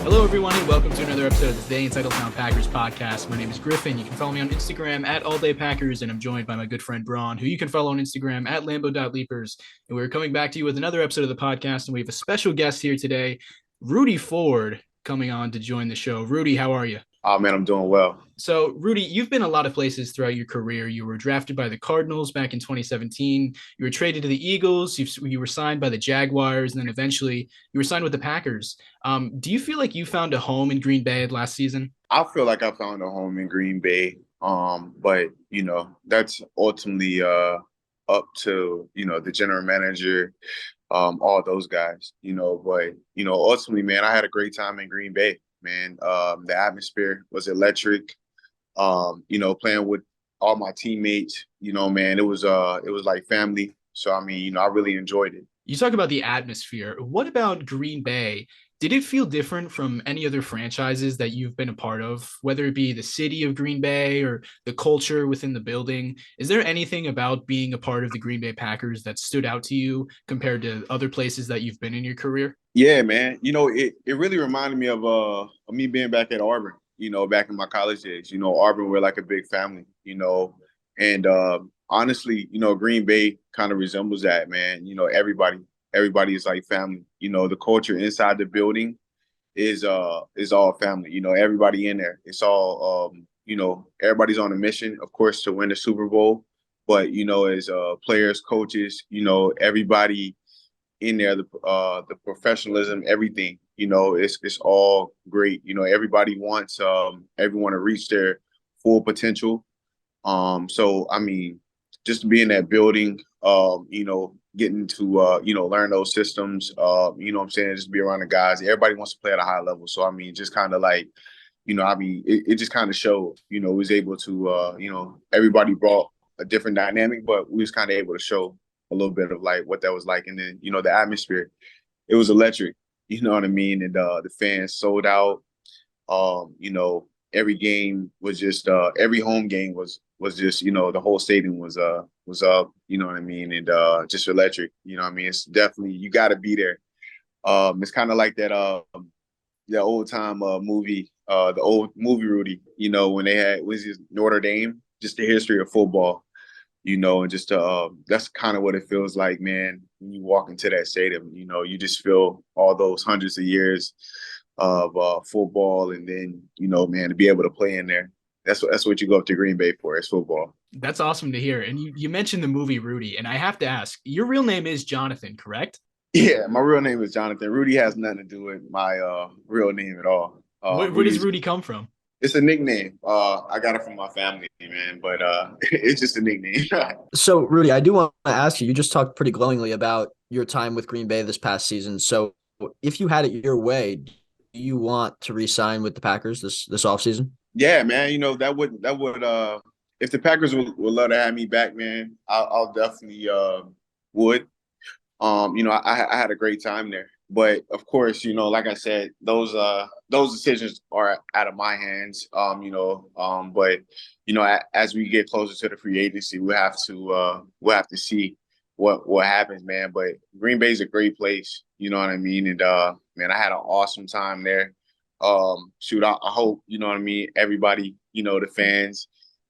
Hello, everyone, and welcome to another episode of the Today in Titletown Packers podcast. My name is Griffin. You can follow me on Instagram at AllDayPackers, and I'm joined by my good friend Braun, who you can follow on Instagram at Lambo.Leapers. And we're coming back to you with another episode of the podcast, and we have a special guest here today, Rudy Ford, coming on to join the show. Rudy, how are you? Oh man, I'm doing well. So, Rudy, you've been a lot of places throughout your career. You were drafted by the Cardinals back in 2017. You were traded to the Eagles. You were signed by the Jaguars, and then eventually you were signed with the Packers. Do you feel like you found a home in Green Bay last season? I feel like I found a home in Green Bay. But that's ultimately up to, the general manager, all those guys, but ultimately, man, I had a great time in Green Bay, man. The atmosphere was electric. Playing with all my teammates, man, it was like family. So I mean, I really enjoyed it. You talk about the atmosphere. What about Green Bay? Did it feel different from any other franchises that you've been a part of, whether it be the city of Green Bay or the culture within the building? Is there anything about being a part of the Green Bay Packers that stood out to you compared to other places that you've been in your career? Yeah, man. It really reminded me of me being back at Auburn, back in my college days. Auburn, we're like a big family, and honestly, Green Bay kind of resembles that, man. Everybody is like family. The culture inside the building is all family. Everybody in there. It's all everybody's on a mission, of course, to win the Super Bowl. But as players, coaches, everybody in there, the professionalism, everything, it's all great. Everybody wants everyone to reach their full potential. So I mean, just to be in that building, getting to learn those systems, what I'm saying, just be around the guys. Everybody wants to play at a high level. So I mean, just kind of like, it just kind of showed, we was able to everybody brought a different dynamic, but we was kind of able to show a little bit of like what that was like. And then, the atmosphere, it was electric, you know what I mean? And the fans sold out. Every game was just every home game was just, the whole stadium was up, you know what I mean? And just electric, you know what I mean? It's definitely, you got to be there. It's kind of like that old time movie, the old movie Rudy, when they had was it Notre Dame, just the history of football, and just that's kind of what it feels like, man. When you walk into that stadium, you just feel all those hundreds of years of football, and then man, to be able to play in there, that's what you go up to Green Bay for. It's football. That's awesome to hear. And you mentioned the movie Rudy, and I have to ask, your real name is Jonathan, correct? Yeah, my real name is Jonathan. Rudy has nothing to do with my real name at all. Where does Rudy's Rudy come from? It's a nickname. I got it from my family, man, but it's just a nickname. So, Rudy, I do want to ask you, you just talked pretty glowingly about your time with Green Bay this past season. So, if you had it your way, do you want to re-sign with the Packers this offseason? Yeah, man. That would if the Packers would love to have me back, man, I'll definitely would. I had a great time there. But of course, like I said, those decisions are out of my hands. But as we get closer to the free agency, we'll have to see what happens, man. But Green Bay's a great place, you know what I mean? And man, I had an awesome time there. Shoot, I hope, you know what I mean, everybody, the fans,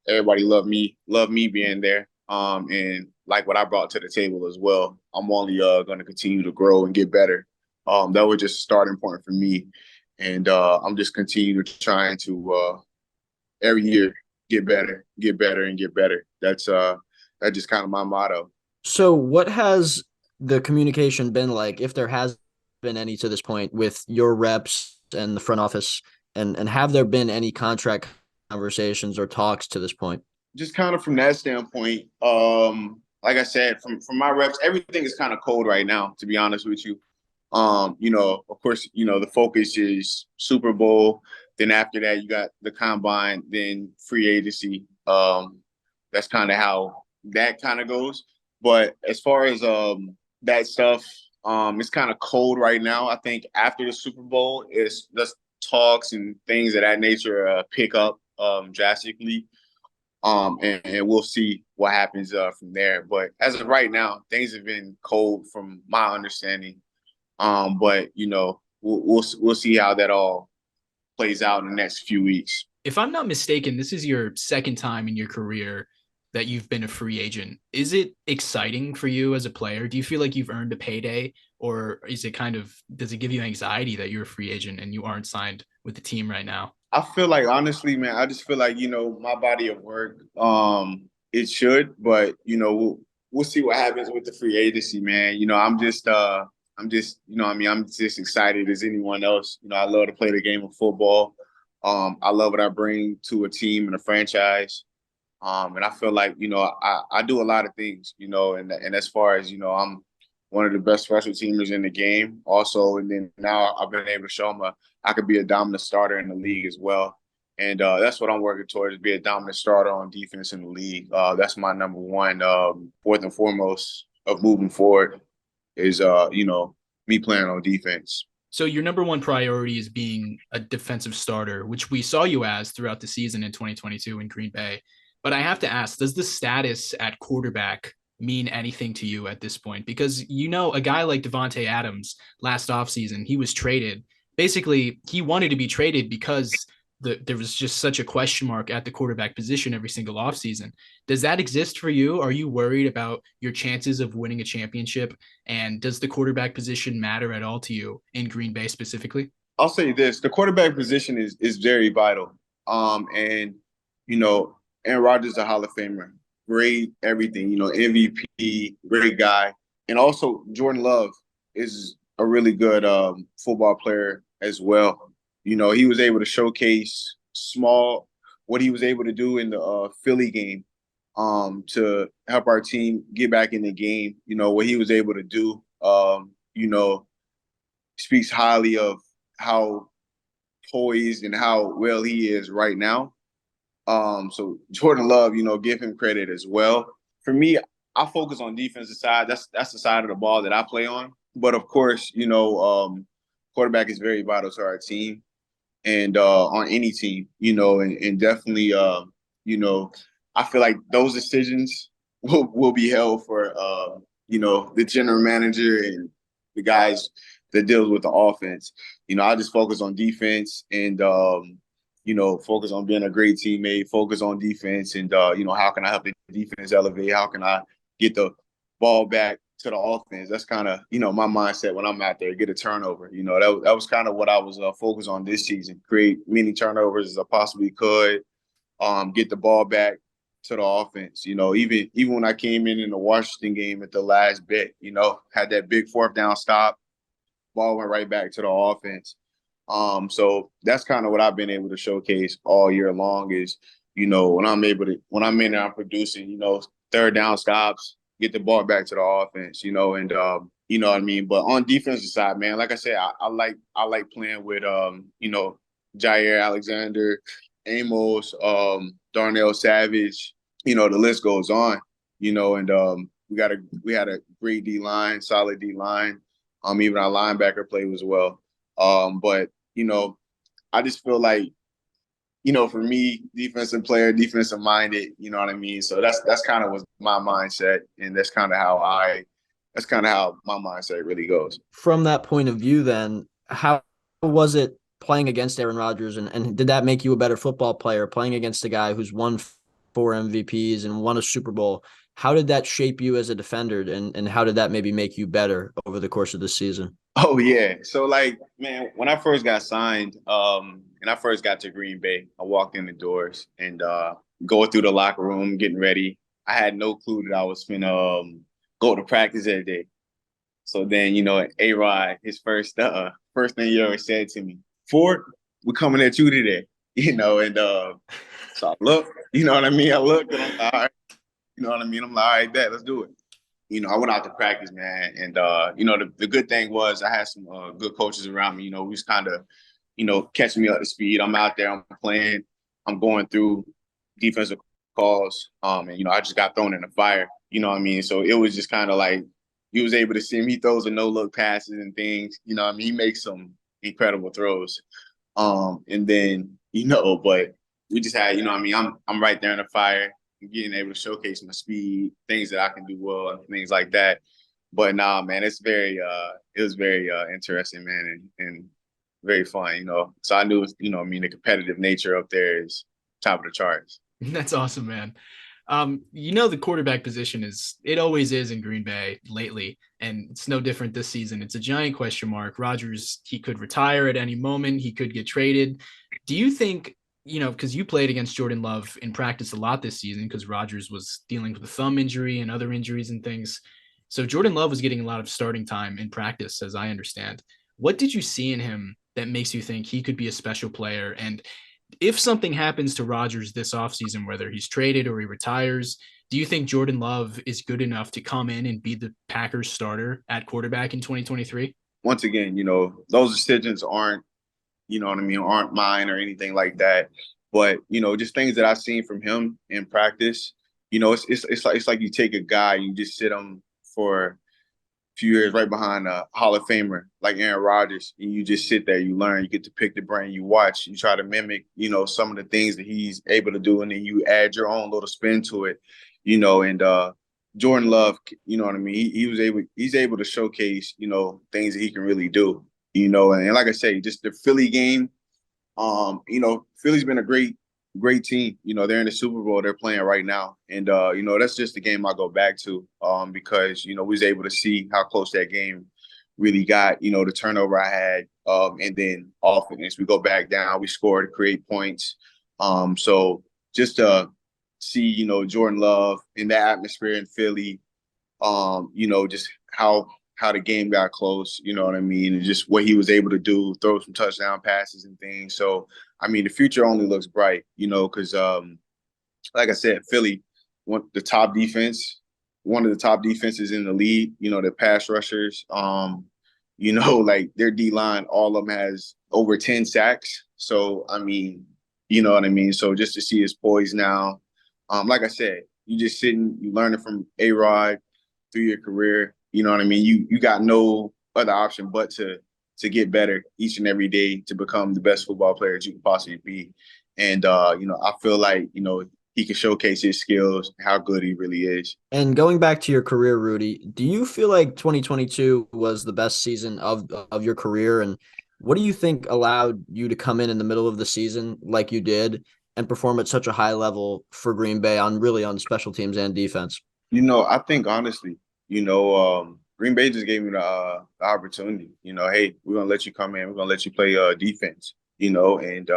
everybody love me being there. And like what I brought to the table as well. I'm only going to continue to grow and get better. That was just a starting point for me, and I'm just continuing to trying to every year get better, and get better. That's just kind of my motto. So, what has the communication been like, if there has been any to this point, with your reps and the front office, and have there been any contract conversations or talks to this point? Just kind of from that standpoint, like I said, from my reps, everything is kind of cold right now, to be honest with you. Of course, the focus is Super Bowl. Then after that, you got the combine, then free agency. That's kind of how that kind of goes. But as far as that stuff, it's kind of cold right now. I think after the Super Bowl, it's just talks and things of that nature pick up drastically. And we'll see what happens from there. But as of right now, things have been cold from my understanding. But we'll see how that all plays out in the next few weeks. If I'm not mistaken, this is your second time in your career that you've been a free agent. Is it exciting for you as a player? Do you feel like you've earned a payday, or is it does it give you anxiety that you're a free agent and you aren't signed with the team right now? I feel like honestly, man, I just feel like, my body of work, it should, but we'll see what happens with the free agency, man. I'm just excited as anyone else. I love to play the game of football. I love what I bring to a team and a franchise. And I feel like, I do a lot of things, and as far as, I'm one of the best special teamers in the game also. And then now I've been able to show them I could be a dominant starter in the league as well. And that's what I'm working towards, be a dominant starter on defense in the league. That's my number one, fourth and foremost of moving forward is, me playing on defense. So your number one priority is being a defensive starter, which we saw you as throughout the season in 2022 in Green Bay. But I have to ask, does the status at quarterback mean anything to you at this point? Because a guy like Devontae Adams last offseason, he was traded. Basically, he wanted to be traded because there was just such a question mark at the quarterback position every single offseason. Does that exist for you? Are you worried about your chances of winning a championship? And does the quarterback position matter at all to you in Green Bay specifically? I'll say this: the quarterback position is very vital. And Aaron Rodgers is a Hall of Famer, great everything. MVP, great guy, and also Jordan Love is a really good football player as well. He was able to showcase what he was able to do in the Philly game to help our team get back in the game. What he was able to do, speaks highly of how poised and how well he is right now. So Jordan Love, give him credit as well. For me, I focus on defensive side. That's the side of the ball that I play on. But of course, quarterback is very vital to our team and on any team, and definitely, I feel like those decisions will be held for, the general manager and the guys that deals with the offense. I just focus on defense and, focus on being a great teammate, focus on defense and, how can I help the defense elevate? How can I get the ball back to the offense? That's kind of, my mindset when I'm out there, get a turnover. That was kind of what I was focused on this season, create many turnovers as I possibly could, get the ball back to the offense. Even when I came in the Washington game at the last bit, had that big fourth down stop, ball went right back to the offense. So that's kind of what I've been able to showcase all year long is, when I'm in there, I'm producing, third down stops, get the ball back to the offense, and you know what I mean? But on defensive side, man, like I said, I like playing with, Jair Alexander, Amos, Darnell Savage, the list goes on, and we had a great D line, solid D line. Even our linebacker play as well. But I just feel like, for me, defensive player, defensive minded, you know what I mean? So that's kind of was my mindset, and that's kind of how my mindset really goes. From that point of view, then, how was it playing against Aaron Rodgers, and did that make you a better football player, playing against a guy who's won 4 MVPs and won a Super Bowl? How did that shape you as a defender, and how did that maybe make you better over the course of the season? Oh yeah. So man, when I first got signed, and I first got to Green Bay, I walked in the doors and going through the locker room, getting ready. I had no clue that I was gonna go to practice every day. So then, A-Rod, his first thing he ever said to me, Ford, we're coming at you today. And so I look, you know what I mean? I looked and I'm like, all right, you know what I mean? I'm like, all right, bet, let's do it. I went out to practice, man. And, the good thing was I had some good coaches around me. We was kind of, catching me up to speed. I'm out there, I'm playing, I'm going through defensive calls. And, I just got thrown in the fire. You know what I mean? So it was just kind of like, you was able to see him. He throws a no-look passes and things. You know what I mean? He makes some incredible throws. And then, but we just had, I'm right there in the fire, getting able to showcase my speed, things that I can do well, and things like that. But nah, man, it was very interesting, man, and very fun, you know. So I knew, you know, I mean, the competitive nature up there is top of the charts. That's awesome, man. The quarterback position it always is in Green Bay lately, and it's no different this season. It's a giant question mark. Rodgers, he could retire at any moment. He could get traded. Do you think, because you played against Jordan Love in practice a lot this season because Rodgers was dealing with a thumb injury and other injuries and things. So Jordan Love was getting a lot of starting time in practice, as I understand. What did you see in him that makes you think he could be a special player? And if something happens to Rodgers this offseason, whether he's traded or he retires, do you think Jordan Love is good enough to come in and be the Packers starter at quarterback in 2023? Once again, you know, those decisions aren't, you know what I mean, aren't mine or anything like that. But, you know, just things that I've seen from him in practice, you know, it's like you take a guy, you just sit him for few years right behind a Hall of Famer like Aaron Rodgers, and you just sit there, you learn, you get to pick the brain, you watch, you try to mimic, you know, some of the things that he's able to do, and then you add your own little spin to it, you know. And Jordan Love, you know what I mean, he's able to showcase, you know, things that he can really do, you know. And like I say, just the Philly game, you know, Philly's been a great team. You know, they're in the Super Bowl. They're playing right now. And, you know, that's just the game I go back to because, you know, we was able to see how close that game really got, you know, the turnover I had. And then offense, we go back down, we score to create points. So just to see, you know, Jordan Love in that atmosphere in Philly, you know, just how the game got close, you know what I mean, and just what he was able to do, throw some touchdown passes and things. So, I mean, the future only looks bright, you know, because like I said, Philly, one of the top defenses in the league, you know, the pass rushers, you know, like their D-line, all of them has over 10 sacks. So, I mean, you know what I mean? So just to see his poise now, like I said, you just sitting, you learning from A-Rod through your career. You know what I mean? You got no other option but to get better each and every day to become the best football player that you can possibly be. And you know, I feel like, you know, he can showcase his skills, how good he really is. And going back to your career, Rudy, do you feel like 2022 was the best season of your career? And what do you think allowed you to come in the middle of the season like you did and perform at such a high level for Green Bay on special teams and defense? You know, I think honestly, you know, Green Bay just gave me the opportunity. You know, hey, we're gonna let you come in. We're gonna let you play defense. You know, and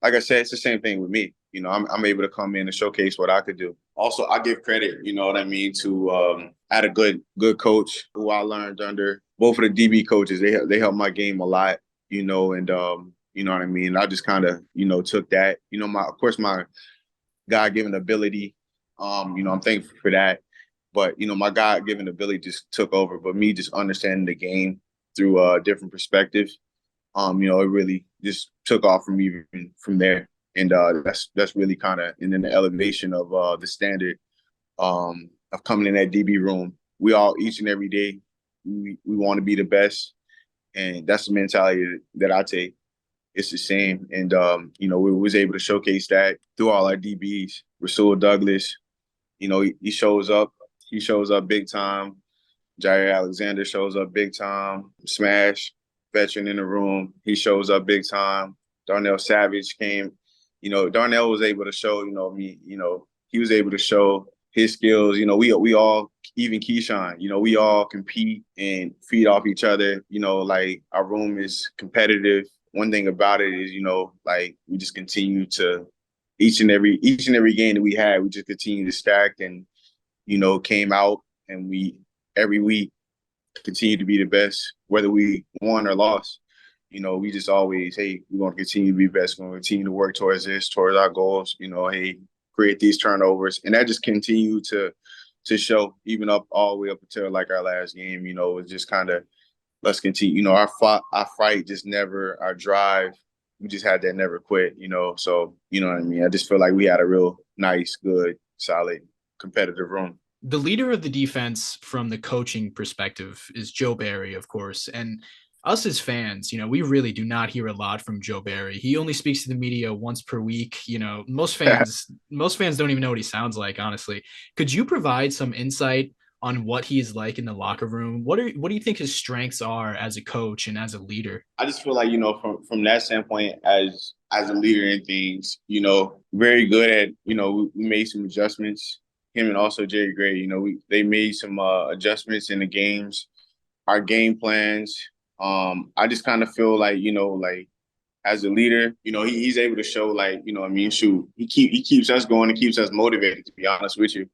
like I said, it's the same thing with me. You know, I'm able to come in and showcase what I could do. Also, I give credit, you know what I mean, to I had a good coach who I learned under. Both of the DB coaches, they helped my game a lot. You know, and you know what I mean. I just kind of, you know, took that. You know, of course my God-given ability. You know, I'm thankful for that. But, you know, my God-given ability just took over. But me just understanding the game through a different perspective, you know, it really just took off from me from there. And that's really kind of, and then the elevation of the standard of coming in that DB room. We all, each and every day, we want to be the best. And that's the mentality that I take. It's the same. And, you know, we was able to showcase that through all our DBs. Rasul Douglas, you know, he shows up. He shows up big time. Jair Alexander shows up big time. Smash, veteran in the room. He shows up big time. Darnell Savage came. You know, Darnell was able to show, you know, me, you know, he was able to show his skills. You know, we all, even Keyshawn, you know, we all compete and feed off each other. You know, like our room is competitive. One thing about it is, you know, like we just continue to each and every game that we had, we just continue to stack and, you know, came out and we every week continue to be the best, whether we won or lost. You know, we just always, hey, we're going to continue to be best. We're going to continue to work towards our goals. You know, hey, create these turnovers. And that just continued to show even up all the way up until like our last game. You know, it's just kind of, let's continue. You know, our fight just never, our drive, we just had that never quit, you know. So, you know what I mean? I just feel like we had a real nice, good, solid, competitive room. The leader of the defense from the coaching perspective is Joe Barry, of course. And us as fans, you know, we really do not hear a lot from Joe Barry. He only speaks to the media once per week. You know, most fans don't even know what he sounds like, honestly. Could you provide some insight on what he is like in the locker room? What do you think his strengths are as a coach and as a leader? I just feel like, from that standpoint, as a leader in things, very good at, we made some adjustments. Him and also Jerry Gray, they made some adjustments in the games, our game plans. I just kind of feel like, like as a leader, he's able to show like, shoot, he keeps us going and keeps us motivated, to be honest with you,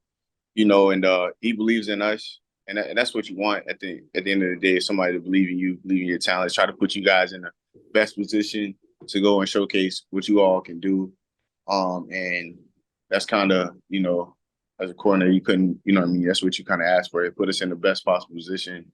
and he believes in us. And that's what you want at the end of the day, is somebody to believe in you, believe in your talents, try to put you guys in the best position to go and showcase what you all can do. And that's kind of, as a corner, you couldn't, that's what you kind of asked for. It put us in the best possible position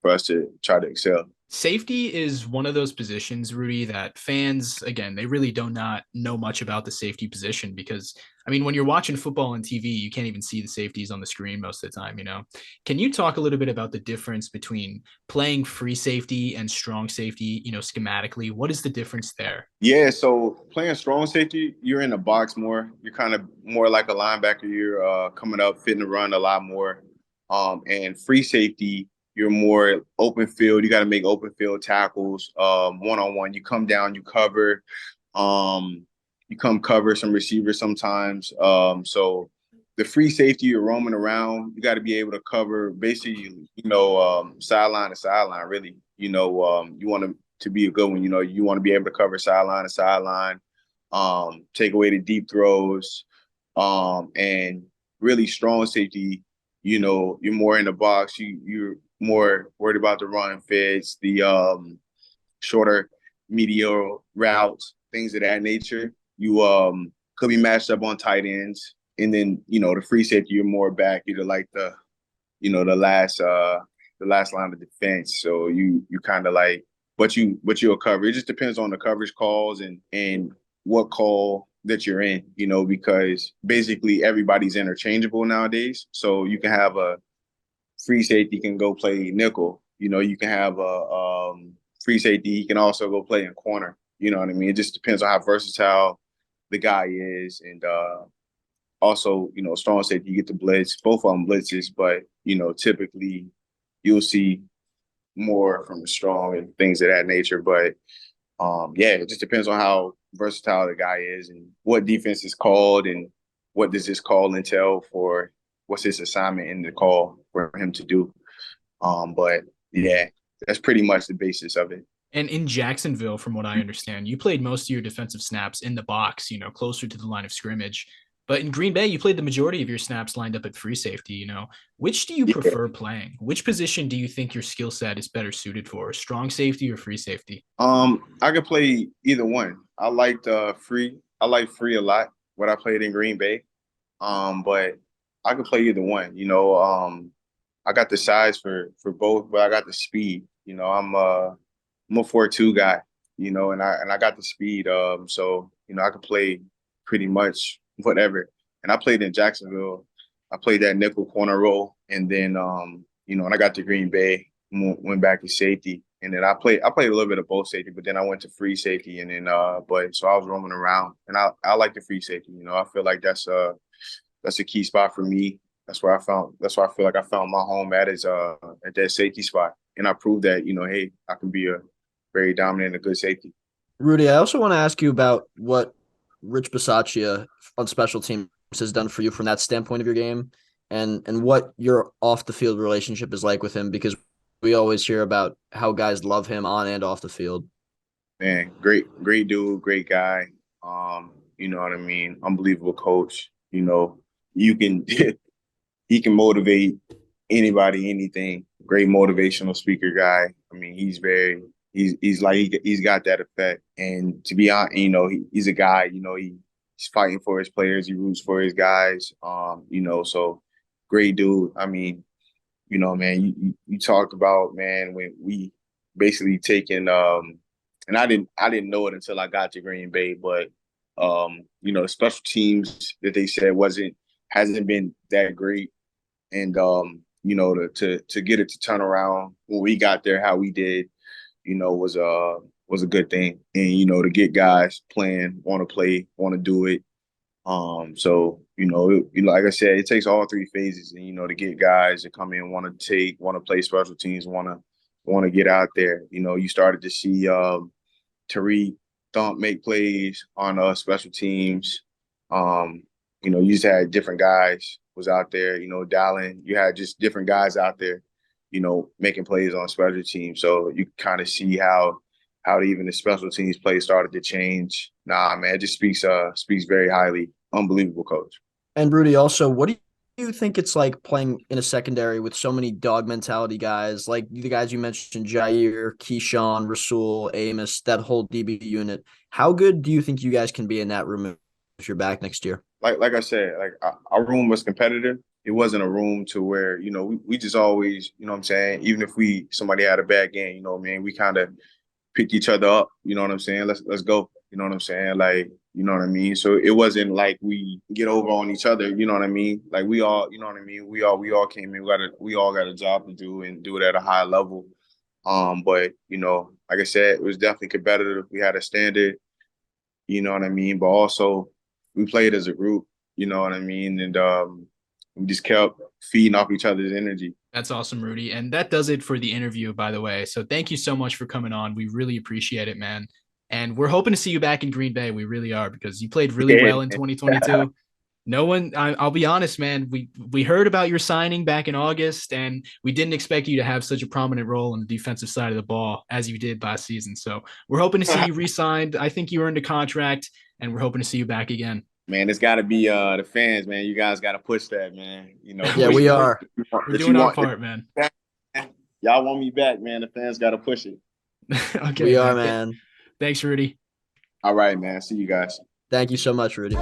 for us to try to excel. Safety is one of those positions, Rudy, that fans, again, they really do not know much about the safety position because, I mean, when you're watching football on TV, you can't even see the safeties on the screen most of the time, you know? Can you talk a little bit about the difference between playing free safety and strong safety, schematically? What is the difference there? Yeah, so playing strong safety, you're in the box more. You're kind of more like a linebacker. You're coming up, fitting the run a lot more. And free safety, you're more open field. You got to make open field tackles, one-on-one. You come down, you cover. You come cover some receivers sometimes. So the free safety, you're roaming around. You got to be able to cover basically, sideline to sideline, really. You want to be a good one. You want to be able to cover sideline to sideline, take away the deep throws, and really strong safety. You're more in the box. You're more worried about the run fits, the shorter medial routes, things of that nature. You could be matched up on tight ends, and then the free safety, you're more back. You're like the last line of defense. So you kind of like, but you'll cover. It just depends on the coverage calls and what call that you're in. Because basically everybody's interchangeable nowadays. So you can have a free safety can go play nickel. You can have a free safety. He can also go play in corner. You know what I mean? It just depends on how versatile the guy is. And also, strong safety, you get the blitz. Both of them blitzes, but, typically you'll see more from the strong and things of that nature. But, yeah, it just depends on how versatile the guy is and what defense is called and what does this call entail for what's his assignment in the call for him to do. But yeah, that's pretty much the basis of it. And in Jacksonville, from what I understand, you played most of your defensive snaps in the box, closer to the line of scrimmage. But in Green Bay, you played the majority of your snaps lined up at free safety. Which do you Yeah. prefer playing? Which position do you think your skill set is better suited for, strong safety or free safety? I could play either one. I liked free. I like free a lot. What I played in Green Bay. But I could play either one. I got the size for both, but I got the speed. I'm a 4-2 guy. And I got the speed. So I could play pretty much whatever. And I played in Jacksonville. I played that nickel corner role, and then and I got to Green Bay, went back to safety, and then I played a little bit of both safety, but then I went to free safety, and then but so I was roaming around, and I like the free safety. I feel like that's a key spot for me. That's where I feel like I found my home at at that safety spot, and I proved that hey, I can be a very dominant and a good safety. Rudy, I also want to ask you about what Rich Bisaccia on special teams has done for you from that standpoint of your game, and what your off the field relationship is like with him, because we always hear about how guys love him on and off the field. Man, great dude, great guy. You know what I mean? Unbelievable coach. You can he can motivate anybody, anything. Great motivational speaker guy. I mean, he's got that effect. And to be honest, he's a guy. He's fighting for his players. He roots for his guys. So great dude. I mean, man, you talked about, man, when we basically taken and I didn't know it until I got to Green Bay, but the special teams that they said hasn't been that great. And to get it to turn around when we got there, how we did, was a good thing. And to get guys playing, want to play, want to do it, So like I said, it takes all three phases, and to get guys to come in, want to play special teams, want to get out there. You started to see Tariq Thump make plays on special teams. You just had different guys was out there. Dallin, you had just different guys out there, making plays on special teams. So you kind of see how even the special teams play started to change. Nah, man, it just speaks very highly. Unbelievable coach. And Rudy, also, what do you think it's like playing in a secondary with so many dog mentality guys, like the guys you mentioned, Jair, Keyshawn, Rasul, Amos, that whole DB unit? How good do you think you guys can be in that room if you're back next year? Like I said, like our room was competitive. It wasn't a room to where, we just always, what I'm saying, even if somebody had a bad game, man, we kind of pick each other up. You know what I'm saying? Let's go. You know what I'm saying? Like, you know what I mean? So it wasn't like we get over on each other. You know what I mean? Like we all, you know what I mean? We all came in. We all got a job to do and do it at a high level. But like I said, it was definitely competitive. We had a standard. You know what I mean? But also we played as a group. You know what I mean? And we just kept feeding off each other's energy. That's awesome, Rudy. And that does it for the interview, by the way. So thank you so much for coming on. We really appreciate it, man. And we're hoping to see you back in Green Bay. We really are, because you played really well in 2022. No one, I'll be honest, man. We heard about your signing back in August, and we didn't expect you to have such a prominent role on the defensive side of the ball as you did last season. So we're hoping to see you re-signed. I think you earned a contract, and we're hoping to see you back again. Man, it's got to be the fans, man. You guys got to push that, man. Yeah, we are. We're doing our part, man. Y'all want me back, man. The fans got to push it. Okay, we are, man. Thanks, Rudy. All right, man. See you guys. Thank you so much, Rudy.